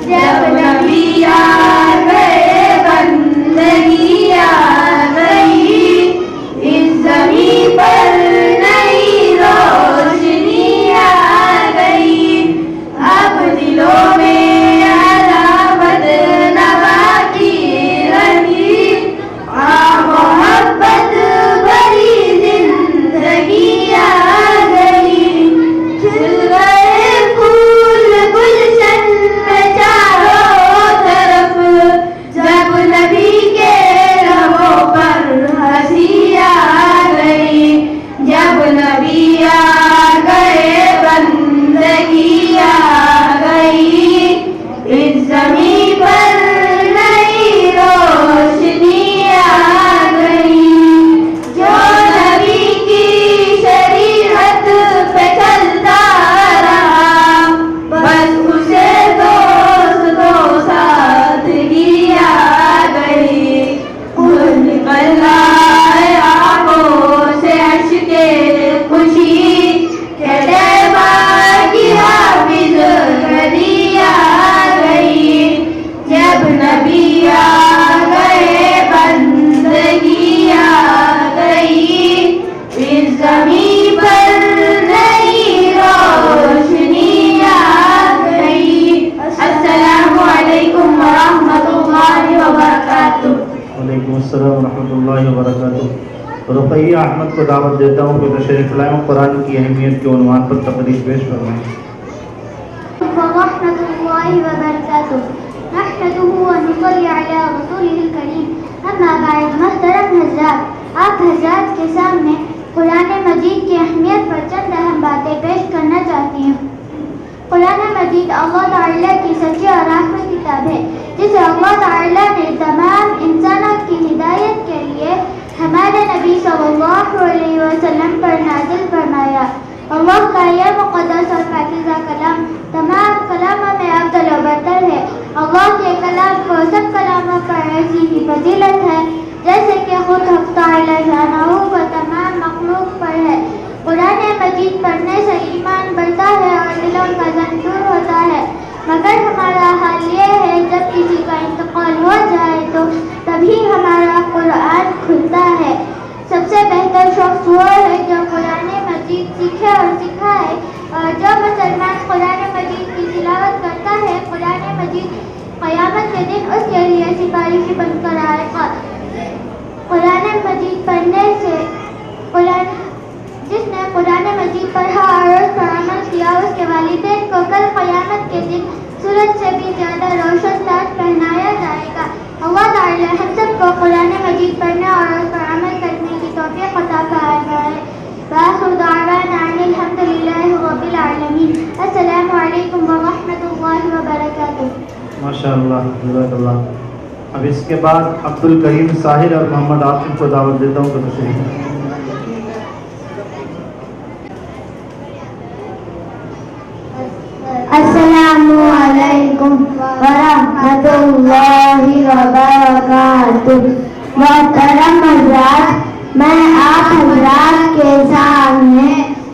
جب نبی آ گئے بندگی آ گئی، اس زمین پر نئی روشنی آ گئی. اب دلوں میں علامت نوا کی رہی، محبت بڑی زندگی آ گئی. کھل گئے پھول گلشن میں چاروں طرف، جب نبی کے لبوں پر ہنسی آ گئی. جب نبی آ گئے بندگی آ گئی، اس زمین پر نئی روشنی آ گئی. جو نبی کی شریعت پہ چلتا رہا، بس اسے دوست سادگی آ گئی. نکل آئے آنکھوں سے اشکے خوشی کہ طیبہ کی حافظ گلی آ گئی. جب نبی آ گئے بندگی آ گئی، اس زمین پر نئی روشنی آ گئی. السلام علیکم ورحمۃ اللہ وبرکاتہ. وعلیکم السلام ورحمۃ اللہ وبرکاتہ. رقیہ احمد کو دعوت دیتا ہوں کہ تشریف لائیں اور قرآن کی اہمیت کے عنوان پر تقریر پیش فرمائیں. ورحمۃ اللہ وبرکاتہ. نحمدہ ونصلی علی رسولہ الکریم. اما بعد، محترم حضرات، آپ حضرات کے سامنے قرآن مجید کی اہمیت پر چند اہم باتیں پیش کرنا چاہتی ہوں. قرآن مجید اللہ تعالیٰ کی سچی اور آخری کتاب ہے، جسے اللہ تعالیٰ نے تمام انسانوں کی ہدایت کے لیے ہمارے نبی صلی اللہ علیہ وسلم پر نازل فرمایا. اللہ کا یہ مقدس اور پاکیزہ کلام تمام کلاموں میں افضل و برتر ہے. اللہ کے کلام کو سب کلاموں پر ایسی ہی فضیلت ہے جیسے کہ خود حق تعالیٰ جانہ و تمام مخلوق پر ہے. قرآن مجید پڑھنے سے ایمان بڑھتا ہے اور دلوں کا زن دور ہوتا ہے، مگر ہمارا حال یہ ہے جب کسی کا انتقال ہو جائے تو تبھی ہمارا قرآن کھلتا ہے. سب سے بہتر شخص وہ ہے جو قرآن مجید سیکھے اور سکھائے، اور جو مسلمان قرآن مجید کی تلاوت کرتا ہے، قرآن مجید قیامت کے دن اس کے لیے سپاہی بن کر آئے گا. قرآن مجید پڑھنے سے والدین کو کل قیامت کے دن سورج سے بھی زیادہ روشن تاج پہنایا جائے گا۔ اللہ تعالی ہم سب کو قرآن مجید پڑھنے اور اس پر عمل کرنے کی توفیق عطا فرمائے۔ وآخر دعوانا ان الحمد للہ رب العالمین۔ السلام علیکم ورحمۃ اللہ وبرکاتہ۔ ماشاء اللہ، جزاک اللہ۔ اب اس کے بعد عبد الکریم ساحر اور محمد عاصف کو دعوت دیتا ہوں کہ تشریف لائیں۔ السلام علیکم ورحمۃ اللہ وبرکاتہ۔ محترم حضرات، میں آپ حضرات کے سامنے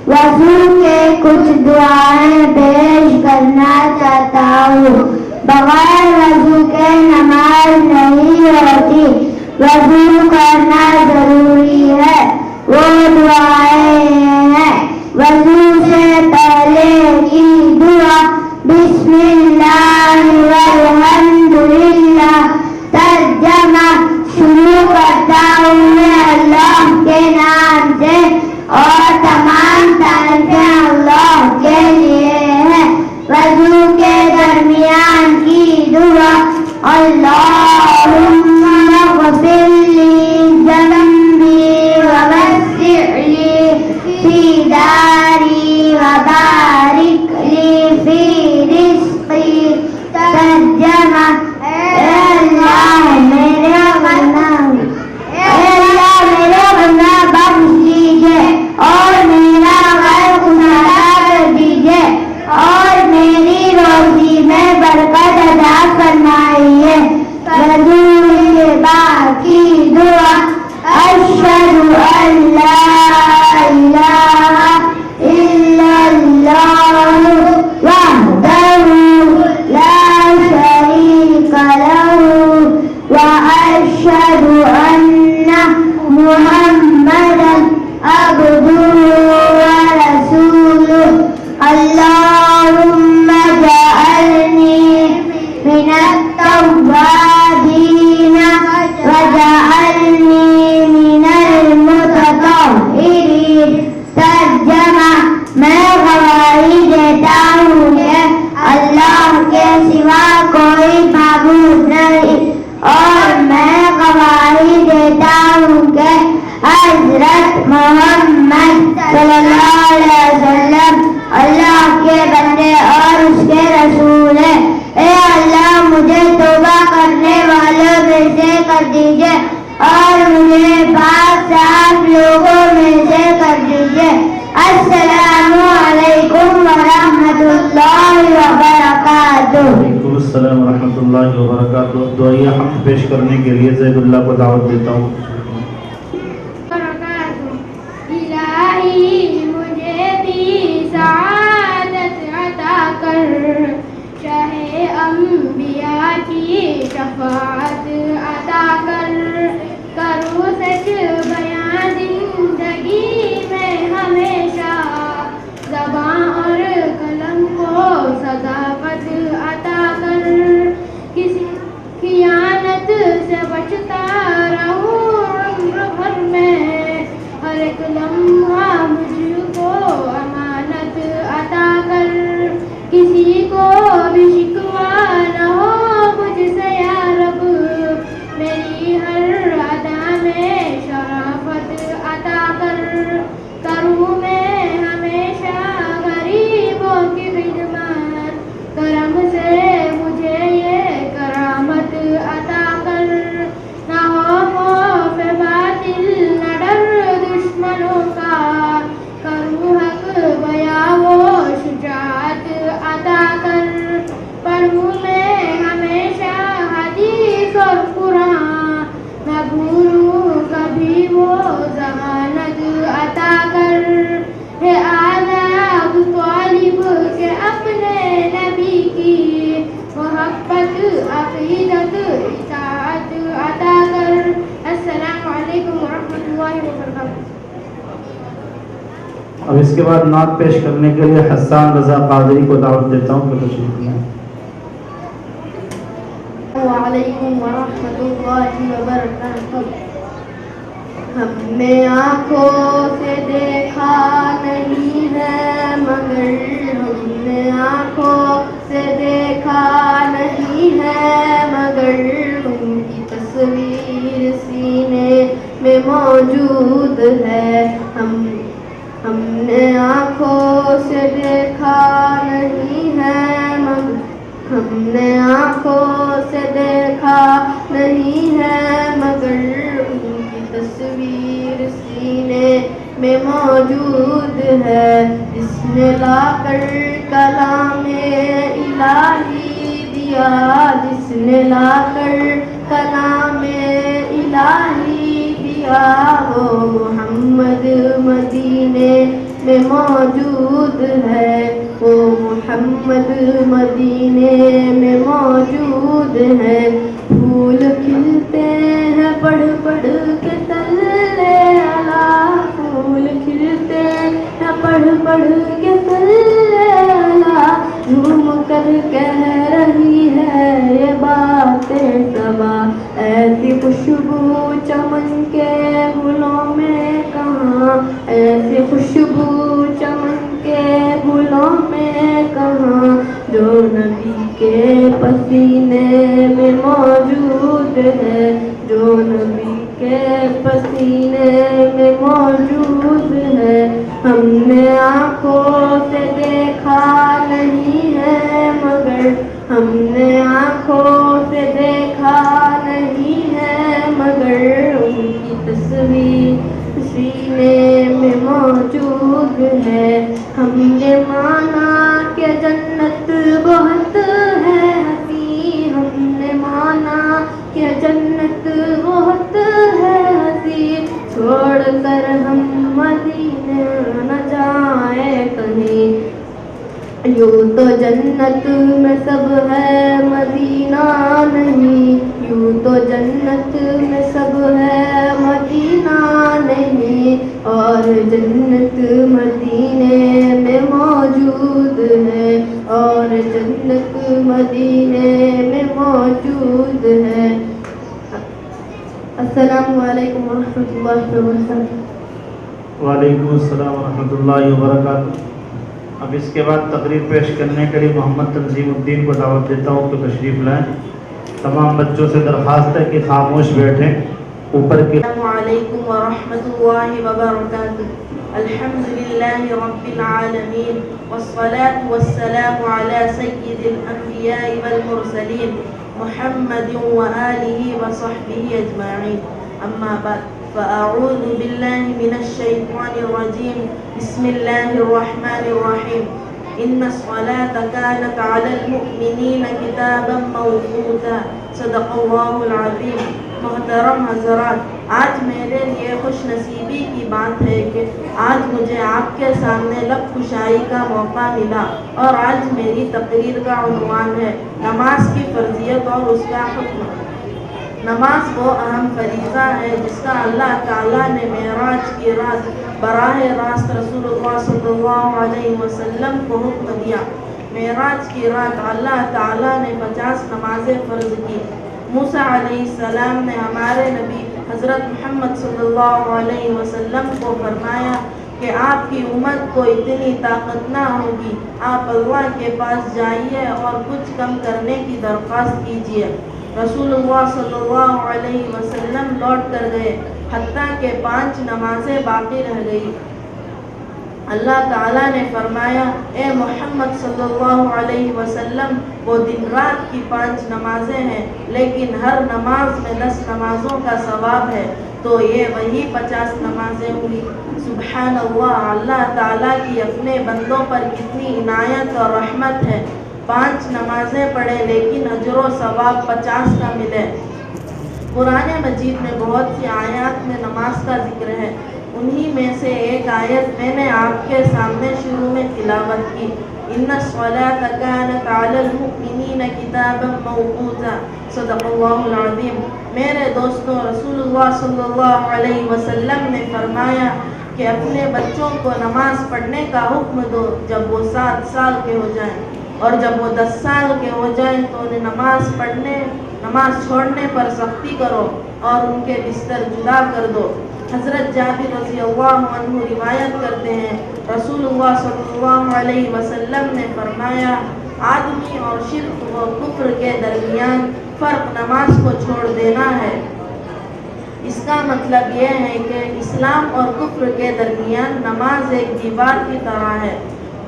وضو کے کچھ دعائیں پیش کرنا چاہتا ہوں۔ بغیر وضو کے نماز نہیں ہوتی، وضو کرنا ضروری ہے۔ وہ دعائیں ہیں: وضو سے پہلے کی دعا بسم اللہ والحمد للہ۔ ترجمہ: شروع کرتا ہوں میں اللہ کے نام سے اور تمام تعریفیں اللہ کے لیے ہیں۔ وضو کے درمیان کی دعا: اللہم اغفر لی ذنبی ووسع لی فی داری وبارک لی فی رزقی۔ ترجمہ: اے اللہ میرے گناہ بخش دیجئے اور میرا غیر گناہ کر دیجئے اور میری روزی میں برکت عطا فرمائیے۔ وضو کے بعد کی دعا: اشہد ان لا الہ الا اللہ وحدہ لا شریک لہ واشہد ان محمدا عبدہ ورسولہ۔ اللہم اجعلنی من التوابین وجعلنی من المتطہرین۔ ترجمہ: میں گواہی دیتا ہوں کہ اللہ کے سوا کوئی معبود نہیں، اور میں گواہی دیتا ہوں کہ حضرت محمد صلی اللہ علیہ وسلم اللہ کے بندے اور اس کے رسول ہیں۔ اے اللہ مجھے توبہ کرنے والوں میں سے کر دیجئے اور مجھے پاک صاف لوگوں میں سے کر دیجئے۔ السلام علیکم ورحمۃ اللہ وبرکاتہ۔ وعلیکم السلام ورحمۃ اللہ وبرکاتہ۔ دعائیہ حمد پیش کرنے کے لیے زید اللہ کو دعوت دیتا ہوں۔ الہی مجھے بھی سعادت عطا کر، شاہ انبیاء کی شفاعت عطا کر، کروں سچ بیاں زندگی میں ہمیشہ، زباں اور قلم کو صداقت عطا کر، کسی خیانت سے بچتا رہوں عمر بھر میں، ہر ایک لمحہ مجھ کو امانت عطا کر، کسی کو بھی شکوہ نہ ہو مجھ سے یا رب، میری ہر ادا میں شرافت عطا کر، کروں میں ہمیشہ غریبوں کی خدمت، کرم سے مجھے یہ کرامت عطا کر، نہ ہو خوف باطل نہ ڈر دشمنوں کا، کروں حق بیاں وہ شجاعت عطا کر، پڑھوں میں ہمیشہ حدیث اور قرآن، نہ بھولوں کبھی وہ ضمانت عطا کر، ہے آزاد طالب کے اپنے نبی کی محبت عقیدت اطاعت عطا کر۔ السلام علیکم ورحمۃ اللہ وبرکاتہ۔ اب اس کے بعد نعت پیش کرنے کے لیے حسان رضا قادری کو دعوت دیتا ہوں کہ تشریف لائیں۔ وعلیکم ورحمۃ اللہ وبرکاتہ۔ ہم نے آنکھوں سے دیکھا نہیں ہے مگر ہم نے میں موجود ہے، جس نے لا کر کلام الہی دیا، جس نے لا کر کلام الہی دیا، وہ محمد مدینے میں موجود ہے، وہ محمد مدینے میں موجود ہے۔ پھول کھلتے ہیں پڑھ پڑھ کے صلی اللہ، پھول کھلتے ہیں پڑھ پڑھ کے صلی اللہ، جھوم کر کہہ رہی ہے یہ باتیں صبا، ایسی خوشبو چمن کے گلوں میں کہاں، ایسی خوشبو چمن کے گلوں میں کہاں، جو نبی کے پسینے میں موجود ہے، جو نبی کے پسینے میں موجود ہے۔ ہم نے آنکھوں سے دیکھا نہیں ہے مگر، ہم نے آنکھوں سے دیکھا نہیں ہے مگر، ان کی تصویر سینے میں موجود ہے۔ ہم نے مانا کہ جنت بہت ہے ہنسی، ہم نے مانا کہ جنت بہت ہے ہنسی، چھوڑ کر ہم مدینہ نہ جائیں کہیں، یوں تو جنت میں سب ہے مدینہ نہیں، یوں تو جنت میں سب ہے مدینہ نہیں، اور جنت مدینے میں موجود ہے، اور جنت مدینے میں موجود ہے۔ السلام علیکم ورحمۃ اللہ وبرکاتہ۔ وعلیکم السلام ورحمۃ اللہ وبرکاتہ۔ اب اس کے بعد تقریر پیش کرنے کے لیے محمد تنظیم الدین کو دعوت دیتا ہوں کہ تشریف لائیں۔ تمام بچوں سے درخواست ہے کہ خاموش بیٹھیں۔ اوپر کی السلام علیکم ورحمۃ اللہ وبرکاتہ۔ الحمد للہ رب العالمین، والصلاة والسلام علی سید الانبیاء والمرسلین، محمد وآلہ وصحبہ اجمعین، اما بعد، فأعوذ باللہ من الشیطان الرجیم، بسم اللہ الرحمن الرحیم، ان الصلاة كانت على المؤمنین کتابا موقوتا، صدق اللہ العظیم۔ محترم حضرات، آج میرے لیے خوش نصیبی کی بات ہے کہ آج مجھے آپ کے سامنے لب کشائی کا موقع ملا، اور آج میری تقریر کا عنوان ہے نماز کی فرضیت اور اس کا حکم۔ نماز وہ اہم فریضہ ہے جس کا اللہ تعالیٰ نے معراج کی رات براہ راست رسول اللہ صلی اللہ علیہ وسلم کو حکم دیا۔ معراج کی رات اللہ تعالیٰ نے 50 نمازیں فرض کی۔ موسیٰ علیہ السلام نے ہمارے نبی حضرت محمد صلی اللہ علیہ وسلم کو فرمایا کہ آپ کی امت کو اتنی طاقت نہ ہوگی، آپ اللہ کے پاس جائیے اور کچھ کم کرنے کی درخواست کیجیے۔ رسول اللہ صلی اللہ علیہ وسلم لوٹ کر گئے، حتیٰ کہ 5 نمازیں باقی رہ گئی۔ اللہ تعالیٰ نے فرمایا، اے محمد صلی اللہ علیہ وسلم، وہ دن رات کی 5 نمازیں ہیں، لیکن ہر نماز میں 10 نمازوں کا ثواب ہے، تو یہ وہی 50 نمازیں ہوئی۔ سبحان اللہ، اللہ تعالیٰ کی اپنے بندوں پر کتنی عنایت اور رحمت ہے۔ 5 نمازیں پڑھے لیکن اجر و ثواب 50 کا ملے۔ قرآن مجید میں بہت سی آیات میں نماز کا ذکر ہے، انہی میں سے ایک آیت میں نے آپ کے سامنے شروع میں تلاوت کی، ان الصلاۃ کانت علی المؤمنین کتابا موقوتا، صدق اللہ العظیم۔ میرے دوستوں، رسول اللہ صلی اللہ علیہ وسلم نے فرمایا کہ اپنے بچوں کو نماز پڑھنے کا حکم دو جب وہ 7 سال کے ہو جائیں، اور جب وہ 10 سال کے ہو جائیں تو انہیں نماز چھوڑنے پر سختی کرو اور ان کے بستر جدا کر دو۔ حضرت جابر رضی اللہ عنہ روایت کرتے ہیں، رسول اللہ صلی اللہ علیہ وسلم نے فرمایا، آدمی اور شرک و کفر کے درمیان فرق نماز کو چھوڑ دینا ہے۔ اس کا مطلب یہ ہے کہ اسلام اور کفر کے درمیان نماز ایک دیوار کی طرح ہے۔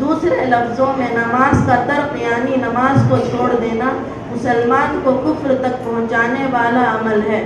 دوسرے لفظوں میں نماز کا ترک یعنی نماز کو چھوڑ دینا مسلمان کو کفر تک پہنچانے والا عمل ہے۔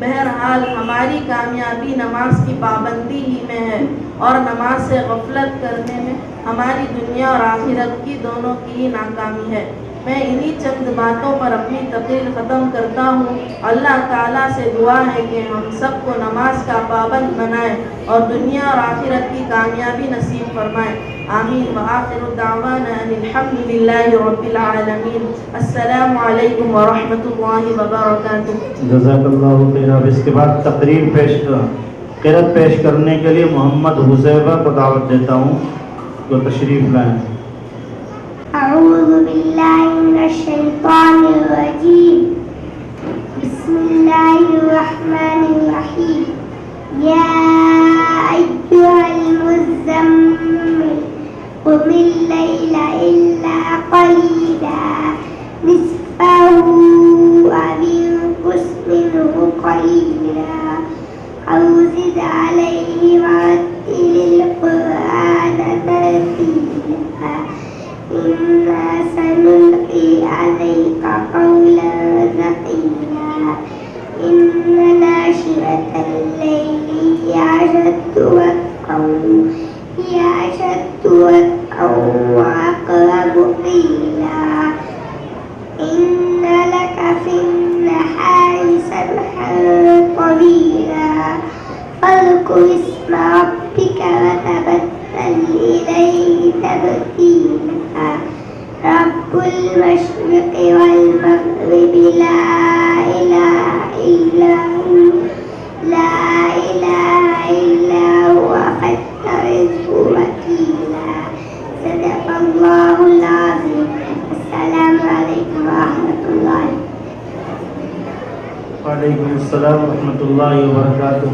بہرحال ہماری کامیابی نماز کی پابندی ہی میں ہے، اور نماز سے غفلت کرنے میں ہماری دنیا اور آخرت کی دونوں کی ہی ناکامی ہے۔ میں انہی چند باتوں پر اپنی تقریر ختم کرتا ہوں۔ اللہ تعالیٰ سے دعا ہے کہ ہم سب کو نماز کا پابند بنائے اور دنیا اور آخرت کی کامیابی نصیب فرمائے، آمین۔ وآخر دعوانا ان الحمد للہ رب العالمین۔ السلام علیکم ورحمۃ اللہ وبرکاتہ۔ جزاک اللہ خیر۔ اب اس کے بعد قرأت پیش کرنے کے لیے محمد حذیفہ کو دعوت دیتا ہوں کہ تشریف لائیں۔ أعوذ بالله من الشيطان الرجيم بسم الله الرحمن الرحيم يا أيها المزمل قم الليل إلا قليلا نصفه أو انقص منه قليلا أو زد عليه ورتل القرآن ترتيلا إنا سنلقي عليك قولا ثقيلا إن ناشئة الليل هي أشد وطئا وأقرب قيلا إن لك في النهار سبحا طويلا فاذكر اسم ربك وتبتل إليه تبتيلا رب المشرق والمغرب لا إله إلا هو فاتخذه وكيلا صدق الله العظيم۔ السلام عليكم ورحمة الله۔ وعلیکم السلام ورحمۃ اللہ وبرکاتہ۔